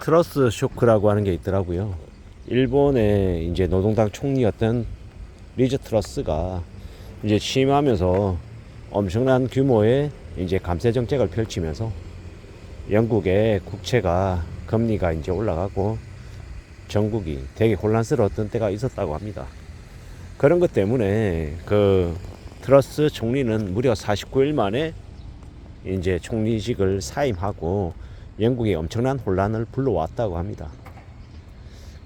트러스 쇼크라고 하는 게 있더라고요. 일본의 이제 노동당 총리였던 리즈 트러스가 이제 취임하면서 엄청난 규모의 이제 감세 정책을 펼치면서 영국의 국채가 금리가 이제 올라가고 전국이 되게 혼란스러웠던 때가 있었다고 합니다. 그런 것 때문에 그 트러스 총리는 무려 49일 만에 이제 총리직을 사임하고 영국에 엄청난 혼란을 불러왔다고 합니다.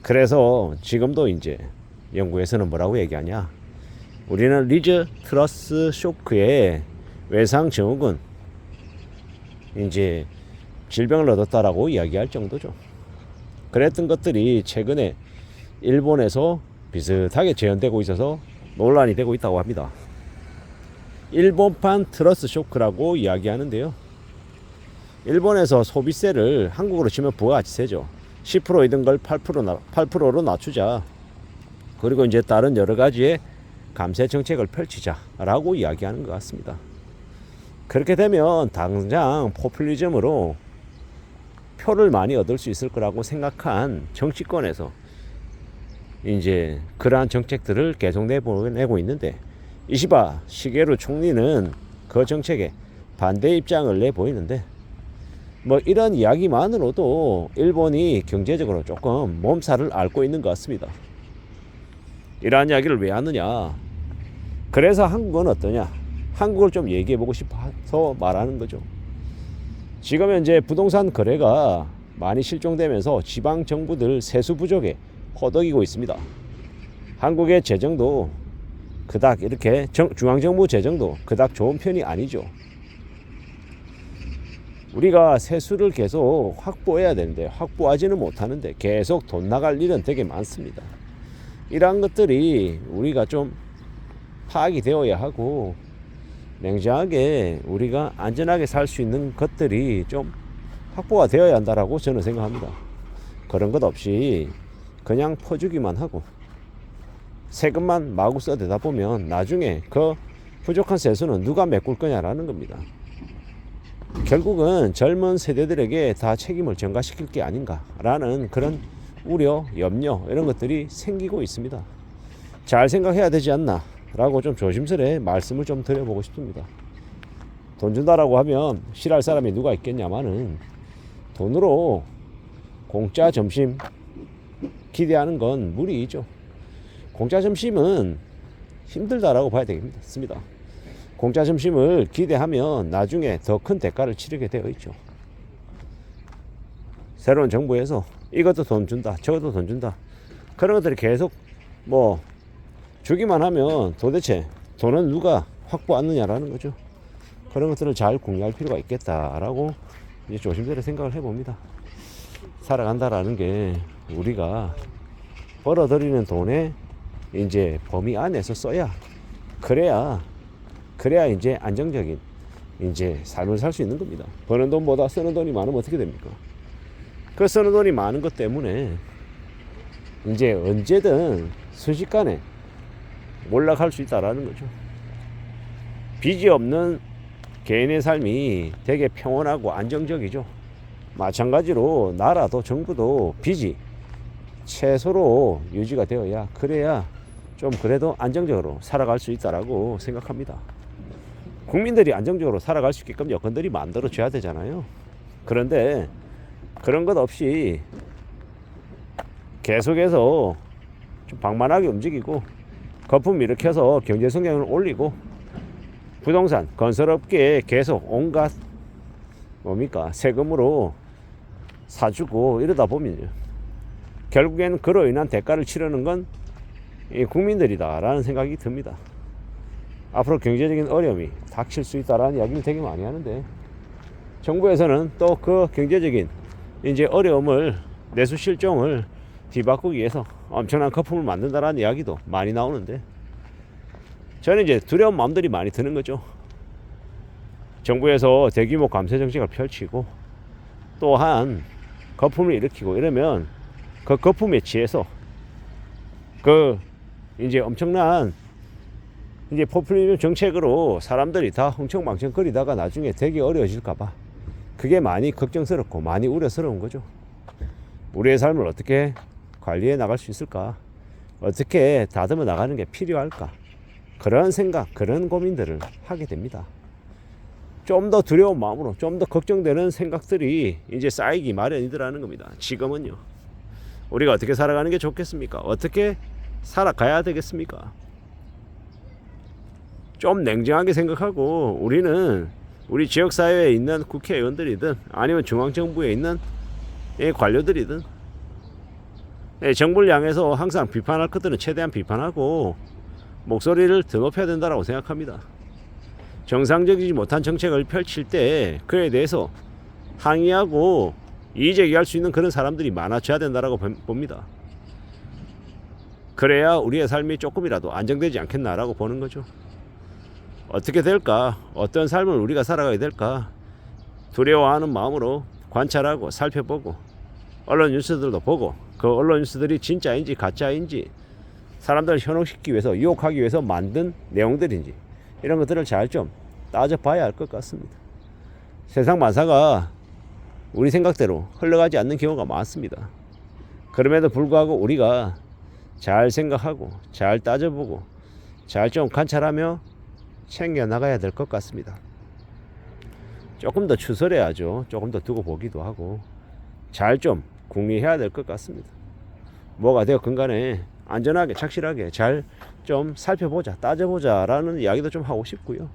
그래서 지금도 이제 영국에서는 뭐라고 얘기하냐? 우리는 리즈 트러스 쇼크의 외상 증후군, 이제 질병을 얻었다라고 이야기할 정도죠. 그랬던 것들이 최근에 일본에서 비슷하게 재현되고 있어서 논란이 되고 있다고 합니다. 일본판 트러스 쇼크라고 이야기하는데요. 일본에서 소비세를 한국으로 치면 부가가치세죠. 10%이던 걸 8%로 낮추자. 그리고 이제 다른 여러 가지의 감세 정책을 펼치자라고 이야기하는 것 같습니다. 그렇게 되면 당장 포퓰리즘으로 표를 많이 얻을 수 있을 거라고 생각한 정치권에서 이제 그러한 정책들을 계속 내보내고 있는데, 이시바 시게루 총리는 그 정책에 반대 입장을 내보이는데, 뭐 이런 이야기만으로도 일본이 경제적으로 조금 몸살을 앓고 있는 것 같습니다. 이러한 이야기를 왜 하느냐? 그래서 한국은 어떠냐? 한국을 좀 얘기해보고 싶어서 말하는 거죠. 지금 현재 부동산 거래가 많이 실종되면서 지방 정부들 세수 부족에 허덕이고 있습니다. 한국의 재정도 그닥 이렇게 중앙정부 재정도 그닥 좋은 편이 아니죠. 우리가 세수를 계속 확보해야 되는데 확보하지는 못하는데 계속 돈 나갈 일은 되게 많습니다. 이러한 것들이 우리가 좀 파악이 되어야 하고, 냉정하게 우리가 안전하게 살 수 있는 것들이 좀 확보가 되어야 한다라고 저는 생각합니다. 그런 것 없이 그냥 퍼주기만 하고 세금만 마구 써대다 보면 나중에 그 부족한 세수는 누가 메꿀 거냐라는 겁니다. 결국은 젊은 세대들에게 다 책임을 전가시킬 게 아닌가라는 그런 우려, 염려 이런 것들이 생기고 있습니다. 잘 생각해야 되지 않나 라고 좀 조심스레 말씀을 좀 드려보고 싶습니다. 돈 준다라고 하면 싫어할 사람이 누가 있겠냐마는, 돈으로 공짜 점심 기대하는 건 무리이죠. 공짜 점심은 힘들다라고 봐야 되겠습니다. 공짜 점심을 기대하면 나중에 더 큰 대가를 치르게 되어 있죠. 새로운 정부에서 이것도 돈 준다, 저것도 돈 준다, 그런 것들이 계속 뭐 주기만 하면 도대체 돈은 누가 확보하느냐라는 거죠. 그런 것들을 잘 공유할 필요가 있겠다라고 이제 조심스레 생각을 해봅니다. 살아간다라는 게 우리가 벌어들이는 돈의 이제 범위 안에서 써야, 그래야 이제 안정적인 이제 삶을 살 수 있는 겁니다. 버는 돈보다 쓰는 돈이 많으면 어떻게 됩니까? 그 쓰는 돈이 많은 것 때문에 이제 언제든 순식간에 올라갈 수 있다라는 거죠. 빚이 없는 개인의 삶이 되게 평온하고 안정적이죠. 마찬가지로 나라도 정부도 빚이 최소로 유지가 되어야, 그래야 좀 그래도 안정적으로 살아갈 수 있다라고 생각합니다. 국민들이 안정적으로 살아갈 수 있게끔 여건들이 만들어져야 되잖아요. 그런데 그런 것 없이 계속해서 좀 방만하게 움직이고 거품 일으켜서 경제 성장을 올리고 부동산 건설업계에 계속 온갖 세금으로 사주고 이러다 보면 결국엔 그로 인한 대가를 치르는 건 이 국민들이다라는 생각이 듭니다. 앞으로 경제적인 어려움이 닥칠 수 있다라는 이야기를 되게 많이 하는데, 정부에서는 또 그 경제적인 이제 어려움을, 내수 실종을 뒤바꾸기 위해서 엄청난 거품을 만든다라는 이야기도 많이 나오는데, 저는 이제 두려운 마음들이 많이 드는 거죠. 정부에서 대규모 감세 정책을 펼치고 또한 거품을 일으키고 이러면 그 거품에 취해서 그 이제 엄청난 이제 포퓰리즘 정책으로 사람들이 다 흥청망청거리다가 나중에 되게 어려워질까봐 그게 많이 걱정스럽고 많이 우려스러운 거죠. 우리의 삶을 어떻게 관리해 나갈 수 있을까? 어떻게 다듬어 나가는 게 필요할까? 그런 생각, 그런 고민들을 하게 됩니다. 좀 더 두려운 마음으로, 좀 더 걱정되는 생각들이 이제 쌓이기 마련이더라는 겁니다. 지금은요. 우리가 어떻게 살아가는 게 좋겠습니까? 어떻게 살아가야 되겠습니까? 좀 냉정하게 생각하고 우리는 우리 지역사회에 있는 국회의원들이든 아니면 중앙정부에 있는 관료들이든 정부를 향해서 항상 비판할 것들은 최대한 비판하고 목소리를 더 높여야 된다고 생각합니다. 정상적이지 못한 정책을 펼칠 때 그에 대해서 항의하고 이의제기할 수 있는 그런 사람들이 많아져야 된다고 봅니다. 그래야 우리의 삶이 조금이라도 안정되지 않겠나라고 보는 거죠. 어떻게 될까? 어떤 삶을 우리가 살아가야 될까? 두려워하는 마음으로 관찰하고 살펴보고 언론 뉴스들도 보고 그 언론 뉴스들이 진짜인지 가짜인지 사람들을 현혹시키기 위해서 유혹하기 위해서 만든 내용들인지 이런 것들을 잘 좀 따져봐야 할 것 같습니다. 세상 만사가 우리 생각대로 흘러가지 않는 경우가 많습니다. 그럼에도 불구하고 우리가 잘 생각하고 잘 따져보고 잘 좀 관찰하며 챙겨나가야 될 것 같습니다. 조금 더 추설해야죠. 조금 더 두고 보기도 하고 잘 좀 궁리해야 될 것 같습니다. 뭐가 되었건 간에 안전하게 착실하게 잘 좀 살펴보자 따져보자 라는 이야기도 좀 하고 싶고요.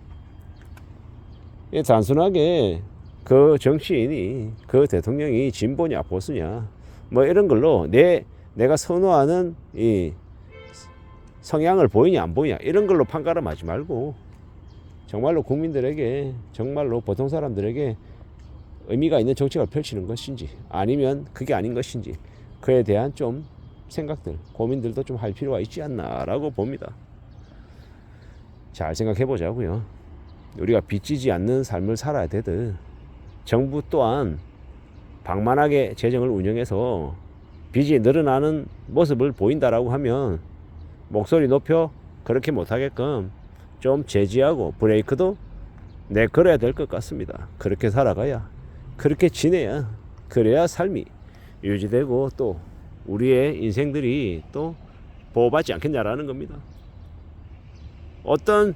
단순하게 그 정치인이 그 대통령이 진보냐 보수냐 뭐 이런 걸로 내가 선호하는 이 성향을 보이냐 안 보이냐 이런 걸로 판가름하지 말고 정말로 국민들에게 정말로 보통 사람들에게 의미가 있는 정책을 펼치는 것인지 아니면 그게 아닌 것인지 그에 대한 좀 생각들 고민들도 좀 할 필요가 있지 않나라고 봅니다. 잘 생각해 보자고요. 우리가 빚지지 않는 삶을 살아야 되듯 정부 또한 방만하게 재정을 운영해서 빚이 늘어나는 모습을 보인다라고 하면 목소리 높여 그렇게 못하게끔 좀 제지하고 브레이크도 내걸어야 될 것 같습니다. 그렇게 살아가야 그렇게 지내야 그래야 삶이 유지되고 또 우리의 인생들이 또 보호받지 않겠냐라는 겁니다. 어떤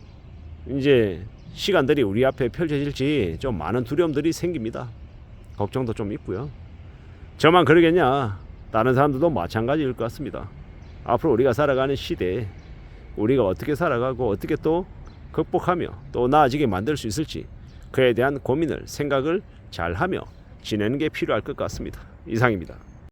이제 시간들이 우리 앞에 펼쳐질지 좀 많은 두려움들이 생깁니다. 걱정도 좀 있고요. 저만 그러겠냐? 다른 사람들도 마찬가지일 것 같습니다. 앞으로 우리가 살아가는 시대에 우리가 어떻게 살아가고 어떻게 또 극복하며 또 나아지게 만들 수 있을지 그에 대한 고민을 생각을 잘 하며 지내는 게 필요할 것 같습니다. 이상입니다.